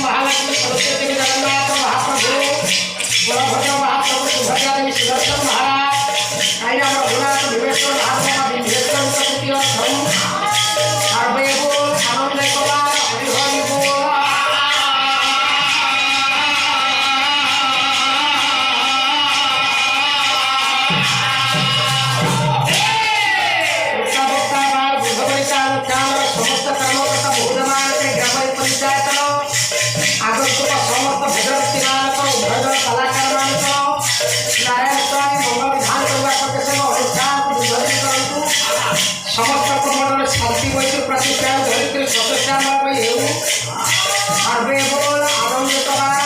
महालक्ष्मी सरस्वती जगन्नाथ महाप्रभु बलभद्र महाप्रभु सुभद्रा देवी सुदर्शन महाराज आणि रघुनाथ विवेश्वर महात्मा विंध्येश्वर प्रकृती धर्म सर्वे बोल आनंद कुमार हरि हरि बोल समस्त कर्मकर्ता बहुजमान ग्राम पंचायत आगंतुक समस्त भजन उभय कलाकार नारायण स्वामी मंगल विधान करने अनुष्ठान को विभाजित करूँ समस्त मंडल शांति वैश्य प्रतिष्ठा धरित्री सदस्या सर्वे बोल आनंद